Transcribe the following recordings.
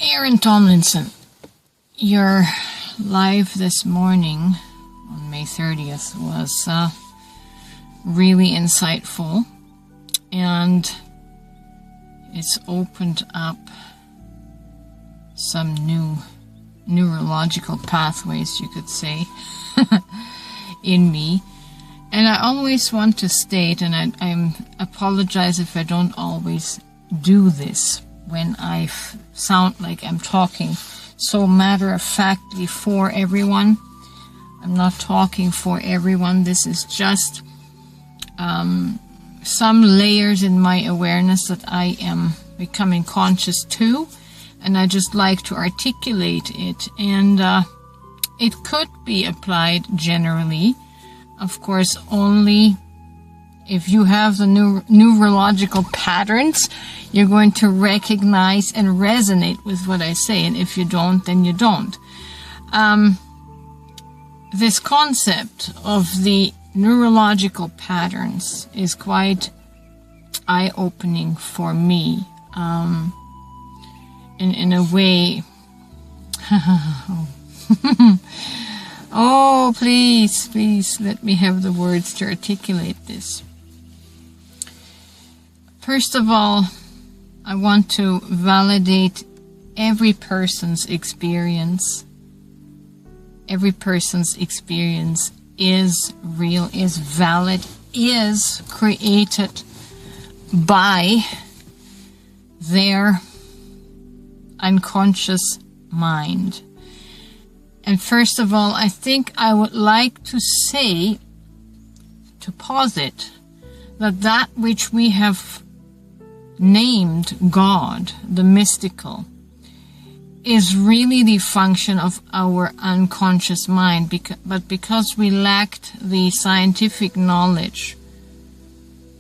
Aaron Tomlinson, your live this morning on May 30th was really insightful, and it's opened up some new neurological pathways, you could say, in me. And I always want to state, and I apologize if I don't always do this when I sound like I'm talking so matter-of-factly for everyone. I'm not talking for everyone. This is just some layers in my awareness that I am becoming conscious to, and I just like to articulate it. And it could be applied generally, of course, only if you have the neurological patterns, you're going to recognize and resonate with what I say. And if you don't, then you don't. This concept of the neurological patterns is quite eye-opening for me. In a way, oh, please let me have the words to articulate this. First of all, I want to validate every person's experience. Every person's experience is real, is valid, is created by their unconscious mind. And first of all, I think I would like to say, to posit, that which we have named God, the mystical, is really the function of our unconscious mind, but because we lacked the scientific knowledge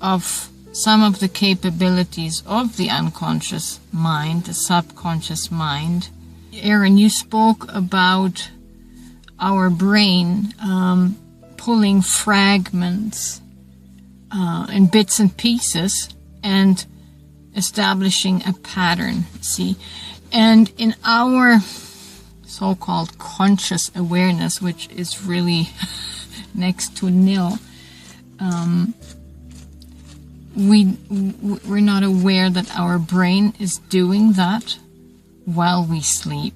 of some of the capabilities of the unconscious mind, the subconscious mind. Aaron, you spoke about our brain pulling fragments and bits and pieces and establishing a pattern, see? And in our so-called conscious awareness, which is really next to nil, we're not aware that our brain is doing that while we sleep.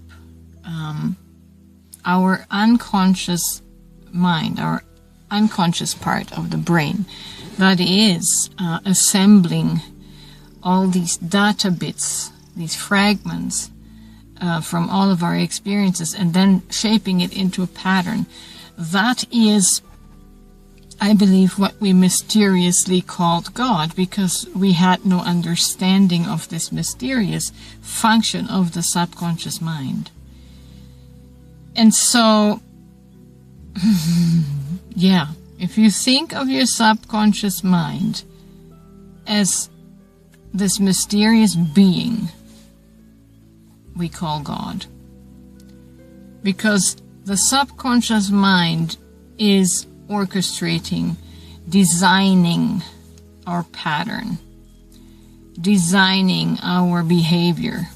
Our unconscious mind, our unconscious part of the brain, that is assembling all these data bits, these fragments from all of our experiences, and then shaping it into a pattern. That is, I believe, what we mysteriously called God, because we had no understanding of this mysterious function of the subconscious mind. And so, yeah, if you think of your subconscious mind as this mysterious being we call God, because the subconscious mind is orchestrating, designing our pattern, designing our behavior,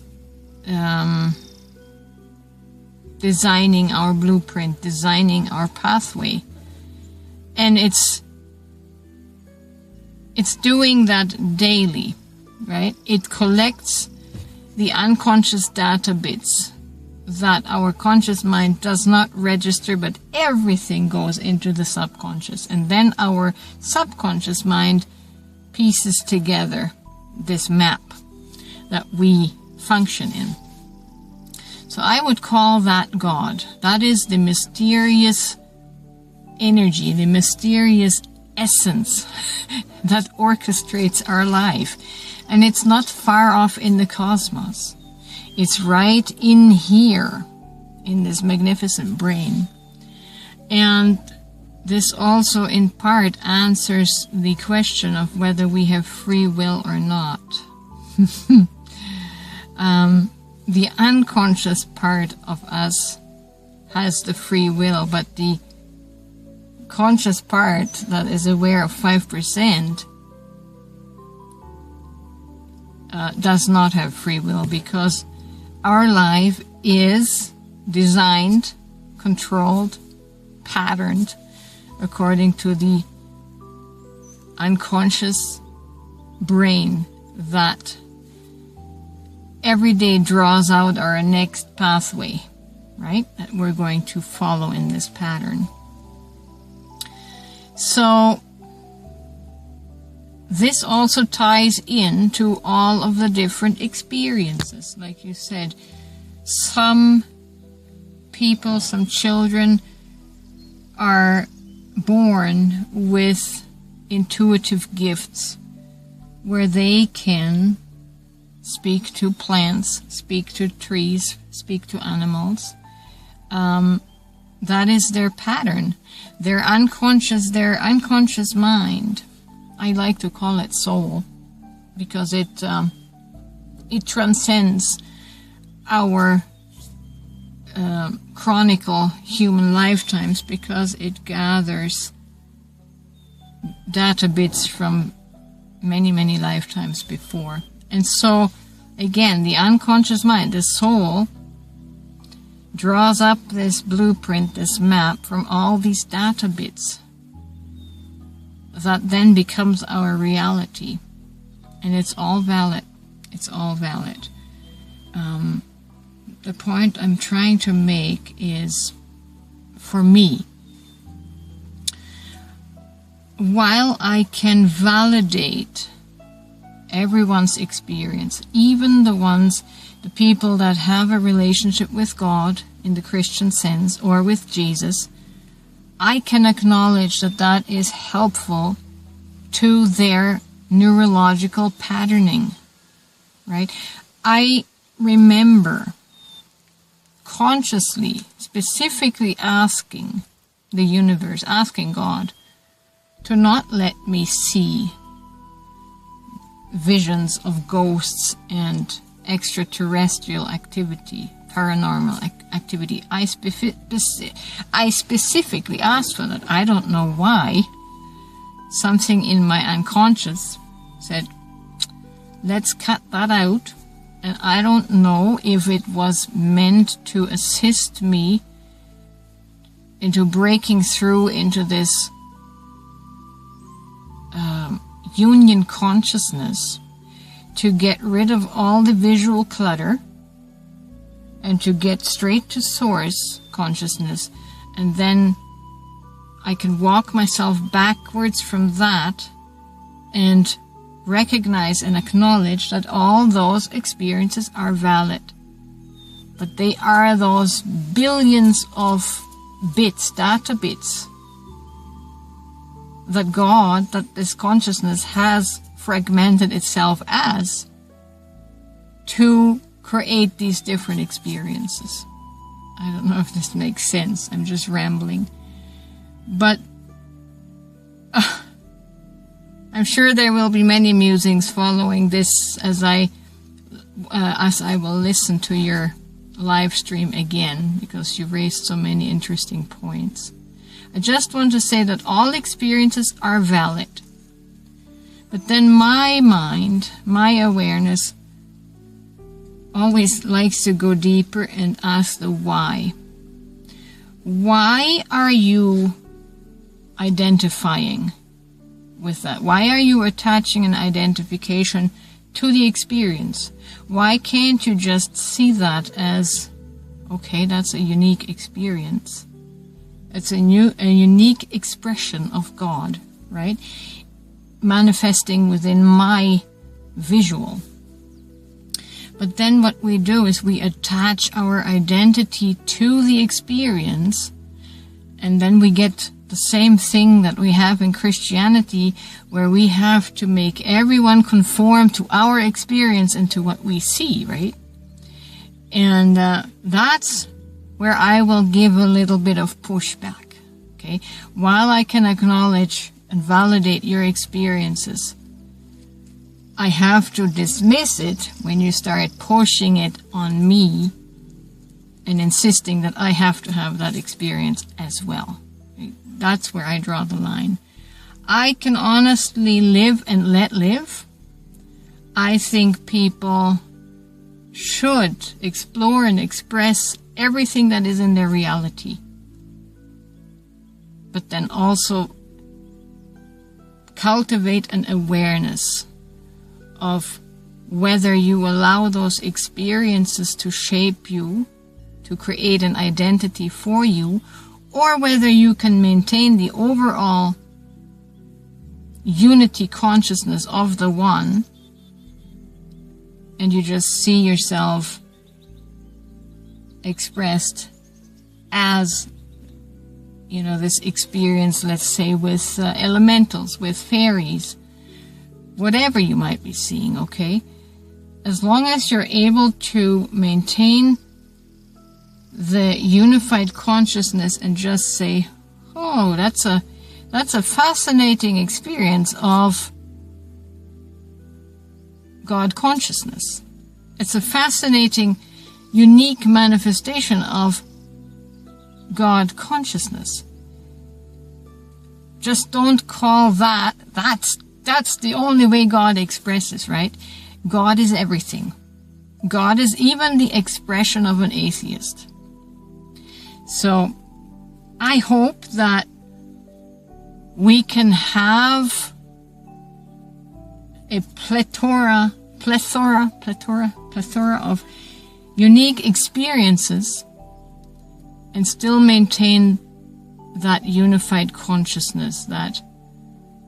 designing our blueprint, designing our pathway. And it's doing that daily, right? It collects the unconscious data bits that our conscious mind does not register, but everything goes into the subconscious. And then our subconscious mind pieces together this map that we function in. So I would call that God. That is the mysterious energy, the mysterious essence that orchestrates our life. And it's not far off in the cosmos. It's right in here, in this magnificent brain. And this also in part answers the question of whether we have free will or not. The unconscious part of us has the free will, but the conscious part that is aware of 5% does not have free will, because our life is designed, controlled, patterned according to the unconscious brain that every day draws out our next pathway, right? That we're going to follow in this pattern. So this also ties into all of the different experiences. Like you said, some people, some children are born with intuitive gifts where they can speak to plants, speak to trees, speak to animals. That is their pattern. Their unconscious mind. I like to call it soul because it transcends our chronicle human lifetimes, because it gathers data bits from many, many lifetimes before. And so, again, the unconscious mind, the soul, draws up this blueprint, this map from all these data bits that then becomes our reality. And it's all valid. It's all valid. The point I'm trying to make is, for me, while I can validate everyone's experience, even the people that have a relationship with God in the Christian sense or with Jesus, I can acknowledge that that is helpful to their neurological patterning, right? I remember consciously, specifically asking the universe, asking God to not let me see visions of ghosts and extraterrestrial activity, paranormal activity. I specifically asked for that. I don't know why. Something in my unconscious said, let's cut that out. And I don't know if it was meant to assist me into breaking through into this union consciousness, to get rid of all the visual clutter and to get straight to source consciousness, and then I can walk myself backwards from that and recognize and acknowledge that all those experiences are valid. But they are those billions of bits, data bits, that God, that this consciousness has fragmented itself as, to create these different experiences. I don't know if this makes sense. I'm just rambling. But I'm sure there will be many musings following this as I will listen to your live stream again, because you raised so many interesting points. I just want to say that all experiences are valid. But then my mind, my awareness, always likes to go deeper and ask the why. Why are you identifying with that? Why are you attaching an identification to the experience? Why can't you just see that as, okay, that's a unique experience. It's a unique expression of God, right? Manifesting within my visual. But then what we do is we attach our identity to the experience, and then we get the same thing that we have in Christianity, where we have to make everyone conform to our experience and to what we see, right? And that's where I will give a little bit of pushback, okay? While I can acknowledge and validate your experiences, I have to dismiss it when you start pushing it on me and insisting that I have to have that experience as well. That's where I draw the line. I can honestly live and let live. I think people should explore and express everything that is in their reality. But then also cultivate an awareness of whether you allow those experiences to shape you, to create an identity for you, or whether you can maintain the overall unity consciousness of the one, and you just see yourself expressed as, you know, this experience, let's say, with elementals, with fairies, whatever you might be seeing, okay? As long as you're able to maintain the unified consciousness and just say, oh, that's a fascinating experience of God consciousness. It's a fascinating, unique manifestation of God consciousness. Just don't call that's the only way God expresses, right? God is everything. God is even the expression of an atheist. So I hope that we can have a plethora of unique experiences and still maintain that unified consciousness that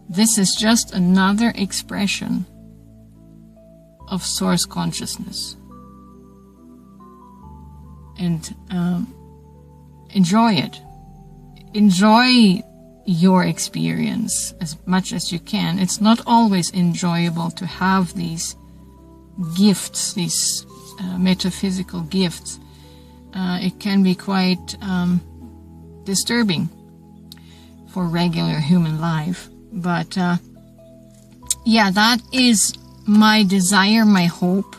this is just another expression of source consciousness. And enjoy it. Enjoy your experience as much as you can. It's not always enjoyable to have these gifts, these metaphysical gifts. It can be quite disturbing for regular human life. But yeah, that is my desire, my hope,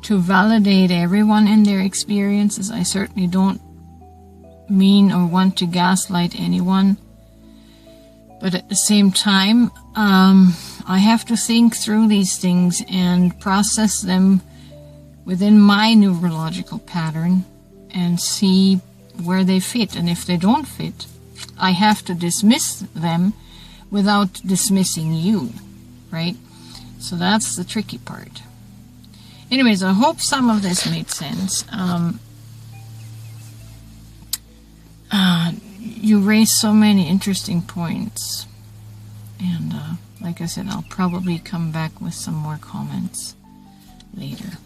to validate everyone in their experiences. I certainly don't mean or want to gaslight anyone. But at the same time, I have to think through these things and process them within my neurological pattern and see where they fit. And if they don't fit, I have to dismiss them without dismissing you, right? So that's the tricky part. Anyways, I hope some of this made sense. You raised so many interesting points. And like I said, I'll probably come back with some more comments later.